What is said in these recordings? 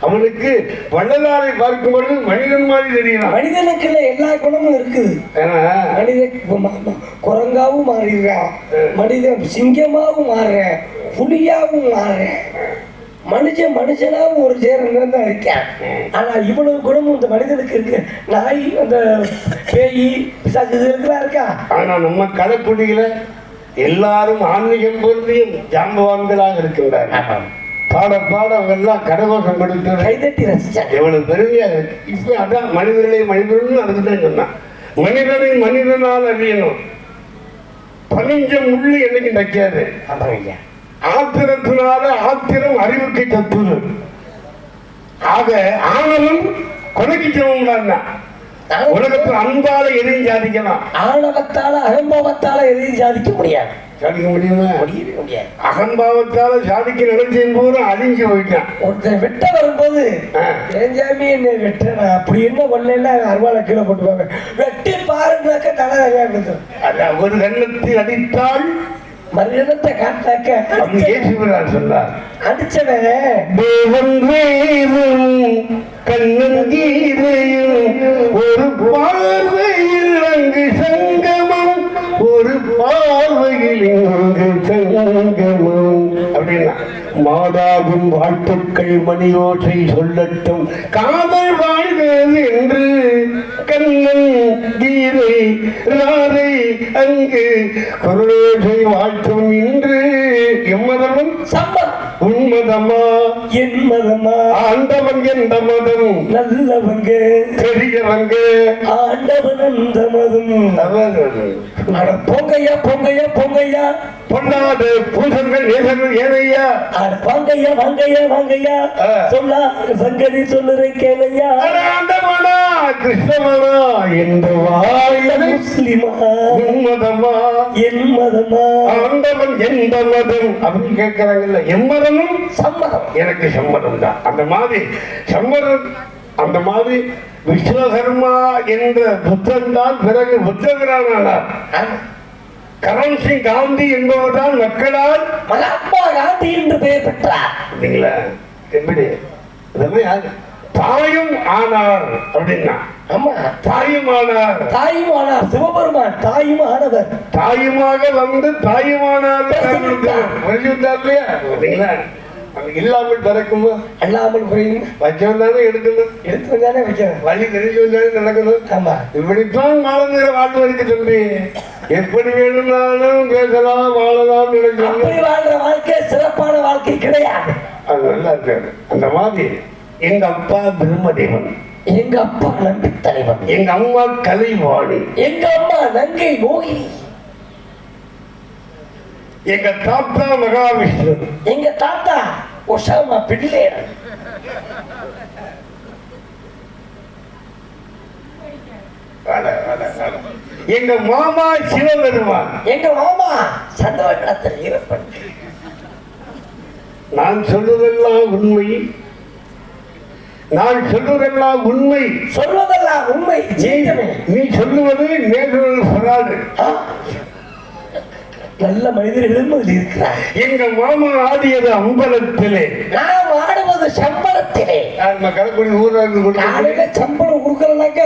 அவனுக்கு வள்ளலாரை பார்க்கும் பொழுது மனிதன் மாதிரி தெரியலாம். மனிதனுக்கு எல்லா குணமும் இருக்குது. மனிதன் குரங்காவும் மாறிடுறான், மனிதன் சிங்கமாவும் மாறுறேன், புலியாவும் மாறுறேன், மனுஷனாவும் ஒரு சேர்ந்து தான் இருக்கேன். ஆனா இவ்வளவு குணமும் இந்த மனிதனுக்கு இருக்கு. நாய் அந்த பேய் பிசாசு இதெல்லாம் இருக்கா. ஆனா நம்ம கலைக்குடியில எல்லாரும் ஆன்மீகம் பொருந்தியும் ஜாம்பவான்களாக இருக்கின்றார்கள். பாட பாட அவெல்லாம் கடகோஷம் கொடுத்து கைதட்டி ரசிச்சாங்க. எவ்வளவு பெருமையாக இருக்கு. இப்ப அதான் மனிதர்களை மனிதன் அதுக்குதான் சொன்னான். மனிதனை மனிதனால் அறியணும். பனிஞ்சம் உள்ளு என்னைக்கு நக்காது. ஆத்திரத்தினால ஆத்திரம் அறிவுக்கு கத்துது. ஆக ஆணவம் கொலைக்கு சமம். உலகத்தில் அன்பால எதையும் சாதிக்கலாம், ஆணவத்தால அகம்பாவத்தால எதையும் சாதிக்க முடியாது. சாதிக்க முடியுமா? முடியவே முடியாது. அகம்பாவத்தால சாதிக்க நினைச்சேன் போது அழிஞ்சு போயிட்டான். ஒருத்தர் வெட்ட வரும்போது ஏஞ்சாமி என்ன வெட்ட அப்படி என்ன ஒன்ன அருவாளை கீழே போட்டுவாங்க. வெட்டி பாருங்கனாக்க தலை அதான் ஒரு கண்ணத்தில் அடித்தால் மரியாதை காட்டாக்க சொன்னார். அடிச்சவன் கண்ணன் கீதையும் ஒரு பார்வையில் அங்கு சங்கமம், ஒரு பார்வையில் இங்கு சங்கமம் அப்படின்னா மாதாவின் வாழ்த்துக்கள் மணியோசை சொல்லட்டும், காதல் வாழ்கிறது என்று கண்ணன் கீதை ராதை அங்கு குரலோசை வாழ்த்தும் இன்று எம்மதமும் உன்மதமா என் மதமா ஆண்டவன் என்ற மதம் நல்லவங்க பெரியவங்க ஆண்டவன் அந்த மதம். பொங்கையா பொங்கையா பொங்கையா பொல்லாத பூசங்கள் நேசங்கள் ஏனையா வாங்கையா வாங்கையா வாங்கையா சொல்லா சங்கதி சொல்லுறேன் கேளையா ஆண்டவனா கிருஷ்ணவனா என்று வாய முஸ்லிமா உன்மதமா என் மதமா ஆண்டவன் எந்த மதம் அப்படின்னு கேட்கிறாங்கல்ல. எம்மதமும் சம்மதம் எனக்கு சம்மதம் தான். அந்த மாதிரி சம்மதம். அந்த மாதிரி விஸ்வகர்மா என்ற புத்தன் தான் பிறகு புத்தகரானார். கரம்சிங் காந்தி என்பவர்தான் மக்களால் மகாத்மா காந்தி என்று பெயர் பெற்றார். அப்படிங்களா? எப்படி தாயும் ஆனார் அப்படின்னா? ஆமா, தாயும் ஆனார். தாயும் ஆனார் சிவபெருமான். தாயும் ஆனவர் தாயுமாக வந்து தாயுமானார் இல்லையா? இல்லாமல் பிறக்குமோ அல்லாமல் போயும் வச்சவன் தானே எடுக்கணும், எடுத்து வந்தானே வைக்கணும், வழி தெரிஞ்சு வந்தானே நடக்கணும். ஆமா, இப்படித்தான் வாழ்ந்துற வாழ்வு இருக்கு தம்பி. எப்படி வேணும்னாலும் பேசலாம், வாழலாம் நினைக்கலாம். அப்படி வாழ்ற வாழ்க்கை சிறப்பான வாழ்க்கை கிடையாது. அது நல்லா இருக்காது. அந்த மாதிரி எங்க அப்பா பிரம்மதேவன், எங்க அப்பா நம்பி தலைவன், எங்க அம்மா கலைவாணி, எங்க அம்மா நங்கை மோகினி, எங்க தாத்தா மகாவிஷ்ணு, எங்க தாத்தா ஒசாமா பின்லேடன், எங்க மாமா சிவபெருமான், எங்க மாமா சந்தவகத்தில் இருப்பன். நான் சொல்லுவதெல்லாம் உண்மை, நான் சொல்லுவதெல்லாம் உண்மை, சொல்வதெல்லாம் உண்மை. நீ சொல்லுவது நேர்மையான சொல்லாது. நல்ல மனிதர்களும் அதில் இருக்கிறார். எங்க மாமா ஆடியது அம்பலத்திலே, நான் ஆடுவது சம்பளத்திலே. கலக்குடி ஊராக சம்பளம் கொடுக்கலனாக்க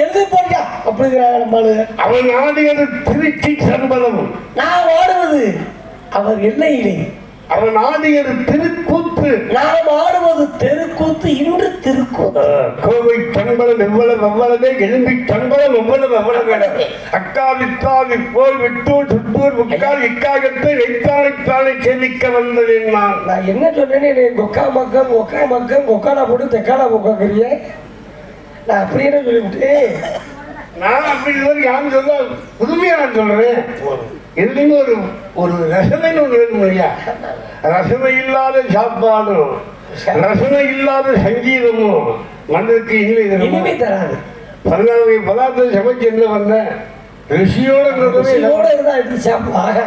எழுதி போறியா அப்படிங்கிறாங்க நம்மளு. அவன் ஆடியது திருச்சி சம்பளம், நான் ஆடுவது அவர் எல்லையிலே. அவன் ஆடியது திருக்கூத்து, நாம் ஆடுவது தெருக்கூத்து. இன்று திருக்கூத்து. கோவை சம்பளம் எவ்வளவு எவ்வளவே, எழும்பி சம்பளம் எவ்வளவு எவ்வளவு, அக்காவித்தாவி போய் விட்டூர் சுட்டூர் முக்கால் இக்காகத்தை வைத்தானைத்தானே சேமிக்க வந்தேன். நான் என்ன சொன்னேன்னு கொக்கா மக்கள் கொக்கா மக்கள் கொக்கானா போட்டு தெக்கானா போக்காக்குறிய. நான் அப்படியே சொல்லிவிட்டு நான் அப்படி யாரும் சொல்ல புதுமையா நான் சொல்றேன். எதுலையுமே ஒரு ஒரு ரசனைன்னு ஒன்று வேணும் இல்லையா? ரசனை இல்லாத சாப்பாடும் ரசனை இல்லாத சங்கீதமும் மனதுக்கு இனிமை தராது. 14 பதார்த்தம் சமைச்சு என்ன பண்ண ருசியோட இருந்தா எடுத்து சாப்பிடுவாங்க.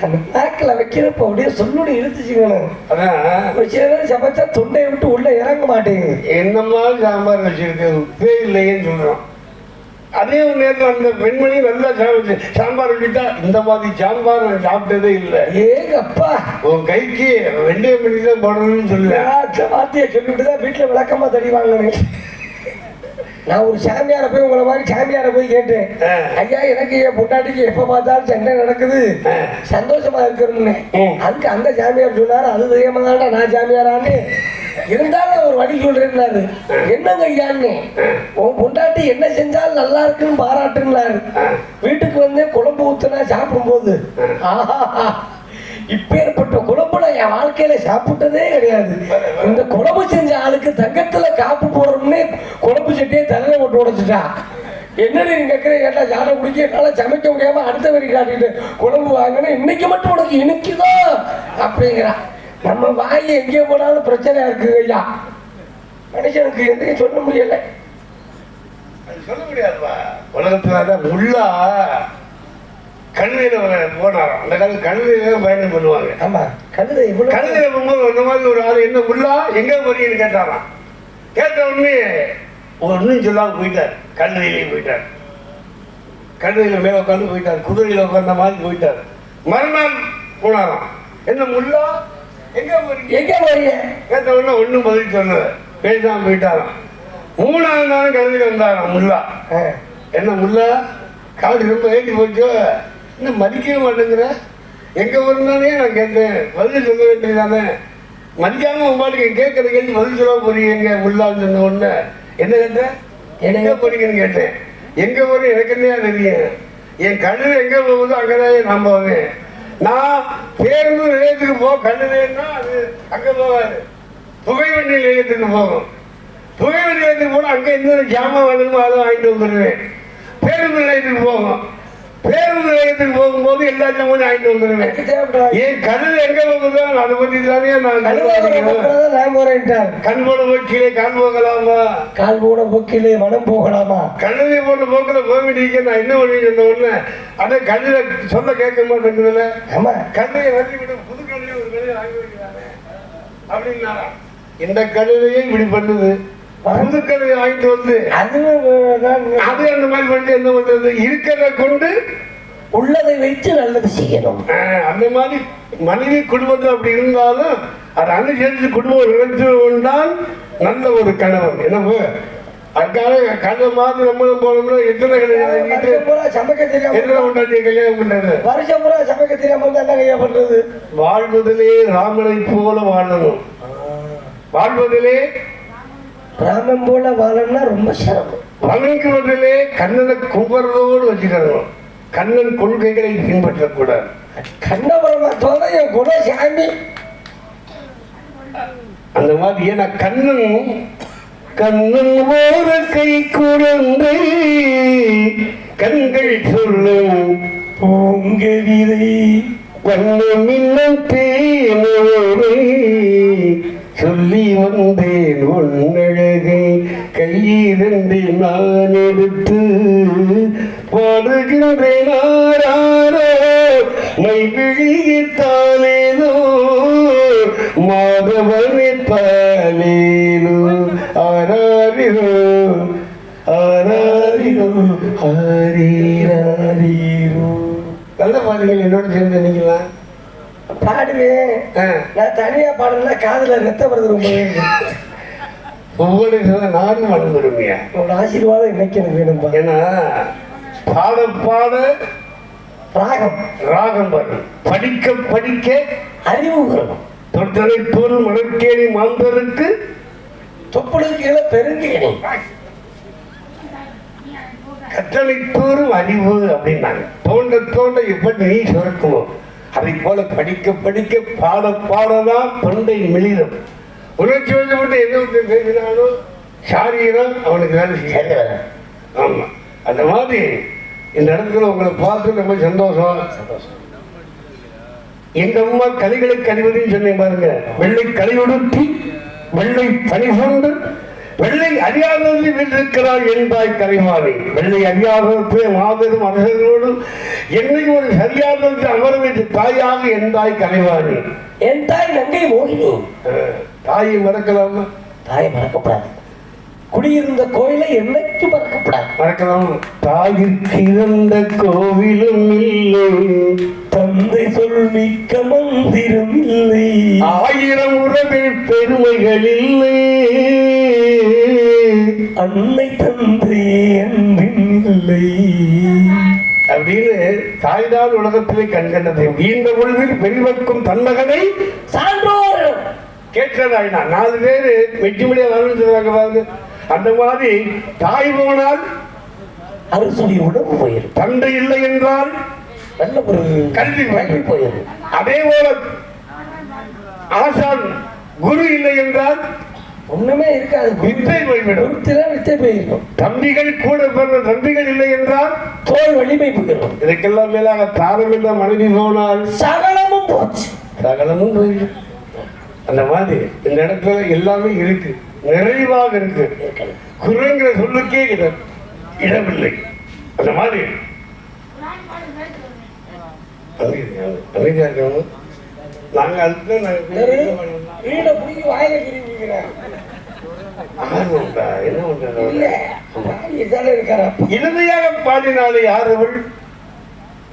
அந்த நாக்கில் வைக்கிறப்ப அப்படியே சொல்லுடைய இழுத்துச்சுக்கணும். அதான் ஒரு சில பேர் சமைச்சா தொண்டையை விட்டு உள்ள இறங்க மாட்டேங்குது. என்னமா சாம்பார் வச்சிருக்கு உப்பே இல்லையேன்னு சொல்றோம். அதே ஒரு நேரத்தில் அந்த பெண்மணி நல்லா சாம்பார் வச்சுட்டா, இந்த மாதிரி சாம்பார் நான் சாப்பிட்டதே இல்லை. ஏங்கப்பா உன் கைக்கு வெந்தயம் பண்ணி தான் போடணும்னு சொல்லுவேன். வார்த்தையை சொல்லிட்டு தான் வீட்டில் விளக்கமா தடி வாங்கினேன். நான் ஒரு சாமியாரை போய் உங்களை மாதிரி சாமியாரை போய் கேட்டேன், ஐயா எனக்கு என் பொண்டாட்டிக்கு எப்ப பார்த்தாலும் சண்டை நடக்குது, சந்தோஷமா இருக்கணும்னு. அதுக்கு அந்த சாமியார் சொன்னாரு, அது தெரியாமதான்டா நான் சாமியாரான்னு. இருந்தாலும் ஒரு வழி சொல்றேன்னாரு. என்னங்க ஐயான்னு, உன் பொண்டாட்டி என்ன செஞ்சாலும் நல்லா இருக்குன்னு பாராட்டுனாரு. வீட்டுக்கு வந்து குழம்பு ஊத்துனா சாப்பிடும்போது, ஆஹா இப்பேற்பட்ட குழம்புல என் வாழ்க்கையில சாப்பிட்டதே கிடையாது. இந்த குழம்பு செஞ்ச ஆளுக்கு தங்கத்துல காப்பு போடுறோம்னு குழம்பு சட்டியை தலையில போட்டு உடைச்சிட்டா. என்னன்னு நீங்க கேட்டா ஜாடை குடிக்க என்னால சமைக்க முடியாம அடுத்த வரி காட்டிட்டு குழம்பு வாங்கினா இன்னைக்கு மட்டும் உனக்கு இனிக்குதோ அப்படிங்கிறா. நம்ம வாய் எங்கே போனாலும் பிரச்சனையா இருக்கு ஐயா. மனுஷனுக்கு எதையும் சொல்ல முடியல, சொல்ல முடியாதுப்பா. உலகத்துல முள்ளா கழுதையில போனாராம். அந்த காலத்து கழுதையில பயணம் பண்ணுவாங்க. ஆமா, கழுதை கழுதையில போகும்போது அந்த மாதிரி ஒரு ஆள் என்ன முள்ளா எங்க போறீங்கன்னு கேட்டாராம். கேட்ட உடனே ஒன்னும் சொல்லாம போயிட்டார். கழுதையிலேயே போயிட்டார். கழுதையில மேல உட்காந்து போயிட்டார். குதிரையில உட்கார்ந்த மாதிரி போயிட்டார். மறுநாள் போனாராம். என்ன முள்ளா எங்க போறீங்க எங்க போறீங்க கேட்ட உடனே ஒன்னும் பதில் சொன்னது பேசாம போயிட்டாராம். மூணாவது நாள் கழுதையில வந்தாராம் முள்ளா. என்ன முள்ளா காடு ரொம்ப ஏற்றி போச்சோ, இன்னும் மதிக்கவே மாட்டேங்கிற, எங்க வருந்தானே நான் கேட்டேன், பதில் சொல்ல வேண்டியதானே, மதிக்காம உங்க கேட்கற கேள்வி பதில் சொல்ல போறீங்க முள்ளான்னு சொன்ன உடனே என்ன கேட்டேன், எங்க போறீங்கன்னு கேட்டேன். எங்க போறேன் எனக்கு என்னையா தெரியும், என் கழுதை எங்க போகுதோ அங்கதான் நான் போவேன். நான் பேருந்து நிலையத்துக்கு கழுதைன்னா அது அங்க போவாது, புகை வண்டி நிலையத்துக்கு போகும். புகை வண்டி நிலையத்துக்கு போனா அங்க என்ன ஜாமான் வேணுமோ அதை வாங்கிட்டு வந்துடுவேன். பேருந்து நிலையத்துக்கு போகும். பேருந்து நிலையத்துக்கு போகும்போது எல்லா ஜாமான் வாங்கிட்டு வந்துடுவேன். என் கழுதை எங்க போகுதோ அதை பத்தி தானே நான் கண் போட போக்கிலே கால் போகலாமா, கால் போட போக்கிலே மனம் போகலாமா, கழுதை போட்ட போக்கில போக வேண்டிய நான் என்ன பண்ணி சொன்ன உடனே அதை கழுதை சொல்ல கேட்க மாட்டேங்குதுல. ஆமா, கழுதையை வண்டி விட்டு புது கழுதையை ஒரு கழுதை வாங்கி வைக்கிறாங்க அப்படின்னாரா. இந்த கழுதையே இப்படி பண்ணுது, புதுக்கழுதை வாங்கிட்டு வந்து அது அந்த மாதிரி பண்ணி என்ன பண்றது, இருக்கிறத கொண்டு உள்ளதை வைத்து நல்லது செய்யணும். அந்த மாதிரி மனைவி குடும்பத்தில் அப்படி இருந்தாலும் அதை அனுசரித்து குடும்பம் நினைத்து கொண்டால் நல்ல ஒரு கணவன். என்ன அதுக்காக கதை மாதிரி நம்மளும் போனோம்னா எத்தனை சமைக்க தெரியாம எத்தனை கொண்டாட்டி கல்யாணம் பண்ணது, வருஷம் பூரா சமைக்க தெரியாம என்ன கையா பண்றது. வாழ்வதிலே ராமனை போல வாழணும். வாழ்வதிலே ராமன் போல வாழணும்னா ரொம்ப சிரமம். வணங்குவதிலே கண்ணனை கும்பறதோடு வச்சுக்கணும். கண்ணன் கொள்கைகளை பின்பற்றக்கூடாது. கண்ணபுரமா என் குணசாமி அந்த மாதிரி. ஏன்னா கண்ணன் கண்ணன் ஓர கை குழந்தை கண்கள் சொல்லும் பூங்கவிதை கண்ணன் இன்னும் தேனோரை சொல்லி வந்தேன் உன்னழகை கையிலிருந்து நான் எடுத்து பாடுகின்றேன் மைவிழித்தாலேனோ மாதவனே தாலேனோ ஆராரிரோ ஆராரிரோ ஆரீராரீரோ. நல்ல பாருங்கள், என்னோட சேர்ந்து நினைக்கலாம். பாடுவேன். நான் தனியா பாடல காதுல ரத்த வருது. ரொம்ப உங்களுக்கு நானும் வளர்ந்துருமியா, உங்களோட ஆசீர்வாதம் இன்னைக்கு எனக்கு வேணும்பா. ஏன்னா பாட பாட ராகம் ராகம் வரும், படிக்க படிக்க அறிவு வரும். தொட்டனை தோல் மணக்கேணி மாந்தருக்கு தொப்புளுக்கு பெருங்கேணி கற்றனை தோறும் அறிவு அப்படின்னாங்க. தோண்ட தோண்ட எப்படி நீ சுரக்குமோ அதை போல படிக்க படிக்க பாட பாடதான் தொண்டை மெலிதம். உணர்ச்சி வந்தப்பட்டு என்ன பேசினாலும் சாரீரம் அவனுக்கு வேலை செய்ய. ஆமா, அந்த மாதிரி இந்த இடத்துல உங்களை பார்த்து ரொம்ப சந்தோஷம். எங்க அம்மா கலிகளுக்கு அறிவதுன்னு சொன்னேன் பாருங்க. வெள்ளை கலியுடுத்தி வெள்ளை பனி கொண்டு வெள்ளை அறியாதது வீட்டிருக்கிறாள் என்பாய் கலைவாணி. வெள்ளை அறியாதது மாபெரும் அரசர்களோடு என்னை ஒரு சரியாதது அமர வைத்து தாயாக என்பாய் கலைவாணி. என் தாய் நங்கை மோகினி. தாயை மறக்கலாமா? தாயை மறக்கப்படாது. குடியிருந்த கோயிலை என்னைக்கு மறக்கப்படாது. மறக்கலாம். தாயிற்கு இறந்த கோவிலும் இல்லை, தந்தை சொல் மிக்க மந்திரம் இல்லை, 1000 உறவில் பெருமைகள் இல்லை, அன்னை தந்தையே அன்பின் இல்லை அப்படின்னு தாய்தான் உலகத்திலே கண்கண்டது. இந்த பொழுதில் பெரியவர்க்கும் தன்மகனை சான்றோர் கேட்கிறதாயினா 4 பேரு வெற்றிமுடியா வாழ்ந்துருவாங்க பாருங்க. அந்த மாதிரி தாய் போனால் அரசுடைய உணவு போயிடும், தந்தை இல்லை என்றால் நல்ல ஒரு கல்வி போயிடும். அதே போல ஆசான் குரு இல்லை என்றால் ஒண்ணுமே இருக்காது, வித்தை போய்விடும். வித்தை போயிடும். தம்பிகள் கூட பிறந்த தம்பிகள் இல்லை என்றால் தோல் வலிமை போயிடும். இதுக்கெல்லாம் மேலாக தாரம் என்ற மனைவி போனால் சகலமும் போச்சு, சகலமும் போயிடும். அந்த மாதிரி இந்த இடத்துல எல்லாமே இருக்கு, நிறைவாக இருக்கு. குறைங்கிற சொல்லுக்கே இடமில்லை. அந்த மாதிரி அமைதியா இருக்கணும். நாங்க அதுக்கு வீட பிடிக்கி வாயில கிரிக்கிறேன். என்ன பண்றது? இருக்காரா இறுதியாக பாடினாலே யார் அவள்?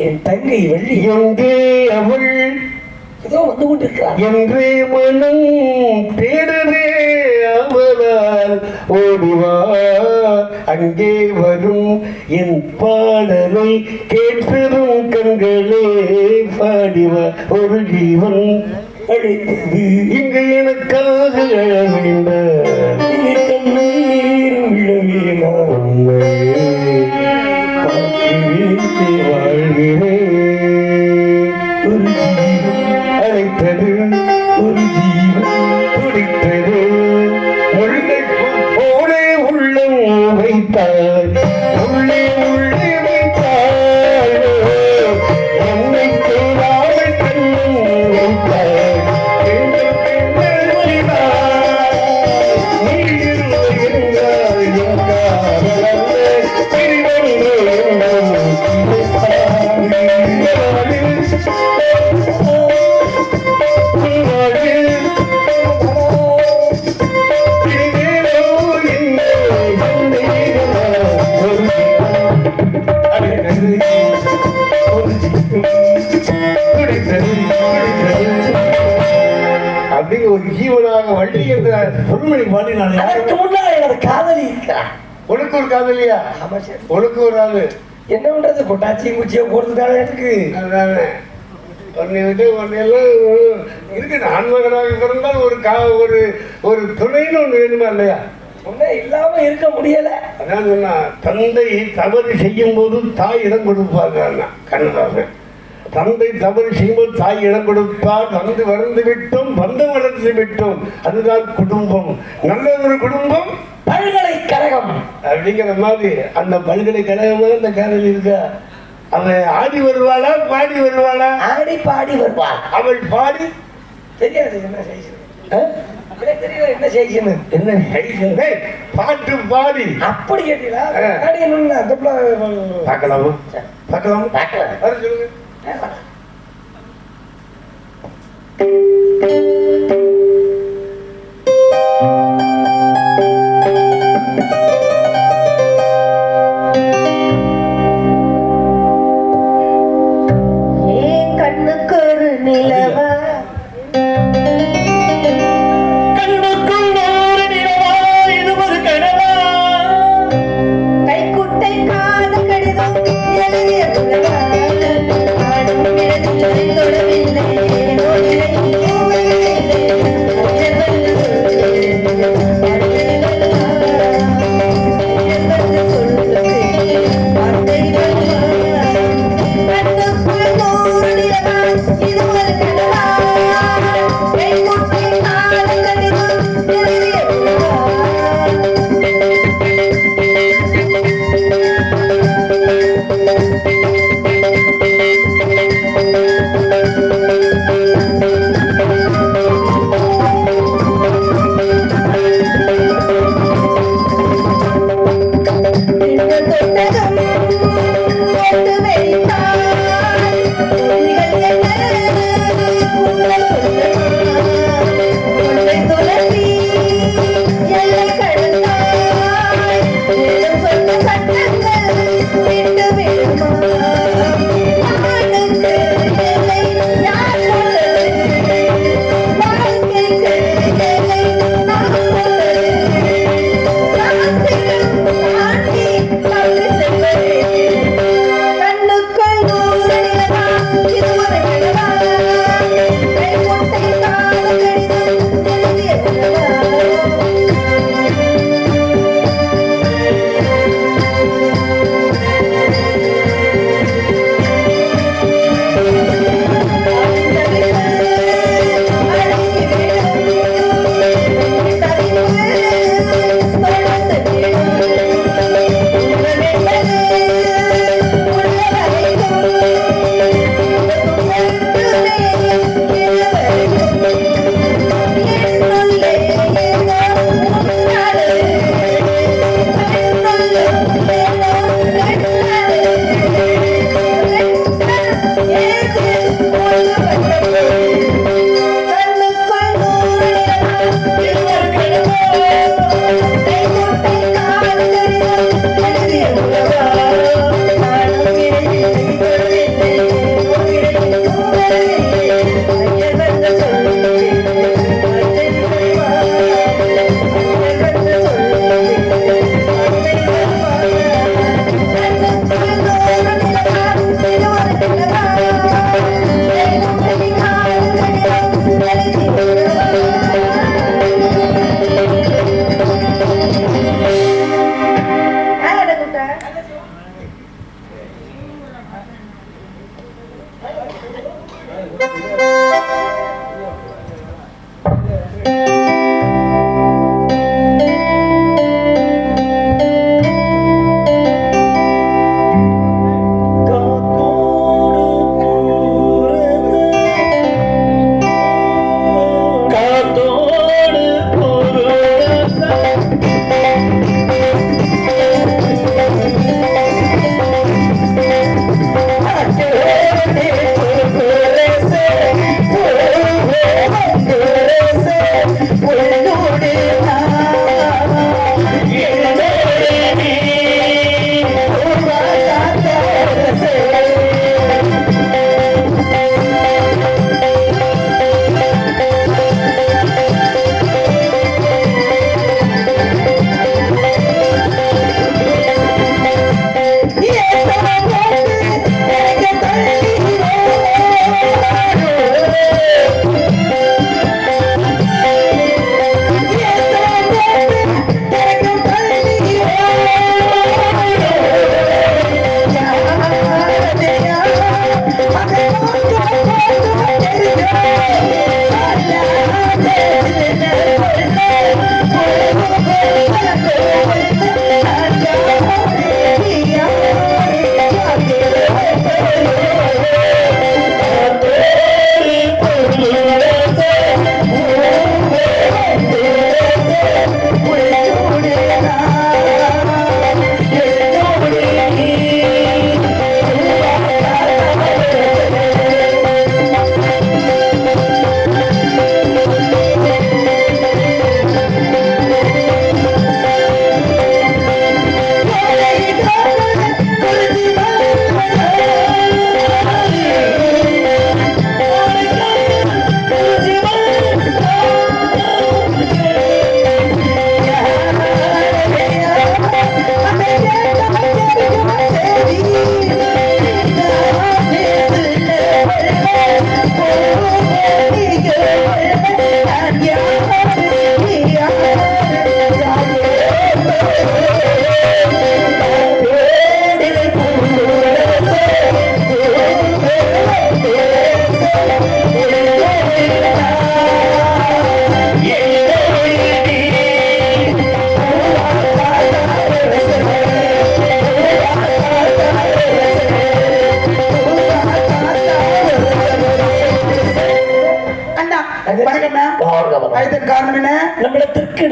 என் தங்கை வள்ளி. எங்கே அவள் ஏதோ வந்து கொண்டிருக்கிறார் என்றே மனம் தேடுதே அவளால் ஓடிவா, அங்கே வரும் என் பாடலை கேட்பதும் கண்களே பாடிவா. ஒரு ஜீவன் அழைத்தது இங்கு எனக்காக அழ வேண்டாம், இனி கண்ணீர் விழவேனா, வாழ்கிறேன். ஒரு ஜீவன் அழைத்தது, ஒரு ஜீவன் துடித்தது, முல்லை போலே உள்ளம் வைத்தார், உள்ளே உள்ளே வைத்தார், என்னை தேடாமல் கண்ணும் வைத்தார், பெண்கள் பெண்கள் வைத்தார், நீ இல்லை என்றால் என் காதல் அல்ல, பிரிவென்று என்னும் அப்படிங்க ஒரு ஜீவனாக வள்ளி என்ற பொன்மணி பாடினாலே. அதற்கு முன்னால் எனது காதலி இருக்கிறார். உனக்கு ஒரு காதலியா? ஆமா சார். உனக்கு ஒரு ஆளு என்ன பண்றது, கொட்டாச்சி குச்சியை போடுறதுனால எனக்கு அதானே ஒன்னு விட்டு ஒன்னெல்லாம் இருக்கு. ஆண்மகனாக பிறந்தால் ஒரு ஒரு துணைன்னு ஒண்ணு வேணுமா இல்லையா? ஒன்னும் இல்லாம இருக்க முடியல. அதான் சொன்னா, தந்தை தவறு செய்யும் போது தாய் இடம் கொடுப்பாங்க. கண்ணதாசன் தந்தை தவறு செய்யும்போது தாய் இடம் கொடுத்தால் வந்து வளர்ந்து விட்டோம், வந்து வளர்ந்து விட்டோம், அதுதான் குடும்பம். நல்ல ஒரு குடும்பம் பல்கலைக்கழகம் அப்படிங்கிற மாதிரி அந்த பல்கலைக்கழகமா அந்த காதல் இருக்கா. அவன் ஆடி வருவாளா பாடி வருவாளா? ஆடி பாடி வருவாள். அவள் பாடி தெரியாது என்ன செய்யணும், தெரியல என்ன செய்யணும், என்ன செய்யணும், பாட்டு பாடி அப்படி கேட்டீங்களா? பாடியணும்னு அந்த பார்க்கலாமா? பார்க்கலாமா? பார்க்கலாம். வர சொல்லுங்க. கண்ணுக்கு ஒரு நிலவா, கண்ணுக்குள் ஒரு நிலவா, இது ஒரு கனவா, கைக்குட்டை காத கடிதம் எழுதிய புலவா, ஆடும் இடத்தில் தொடவில்லை, ஓடிலை ஓடிலை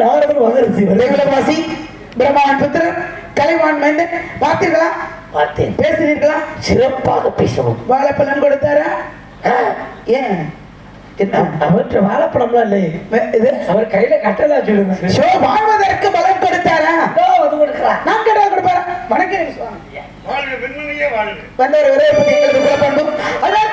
நாரதன் மகரிஷி ரெகுலவாசி பிரம்மாவன் புத்திரர் கலைவான் மைந்தன் பார்த்தீர்களா? பார்த்தேன். பேசுவீர்களா? சிறப்பாக பேசவும். வாழைப்பழம் கொடுத்தாரா? ஏன் என்ன அவற்றை வாழைப்பழம்லாம் இல்லை. இது அவர் கையில கட்டலா சொல்லுங்க. ஷோ வாழ்வதற்கு பலம் கொடுத்தாரா? அது கொடுக்கலாம். நான் கேட்டா கொடுப்பாரா? வணக்கம் சுவாமி. வாழ்க பெண்மணியே வாழ்க. வந்தவர் ஒரே பண்பு அதனால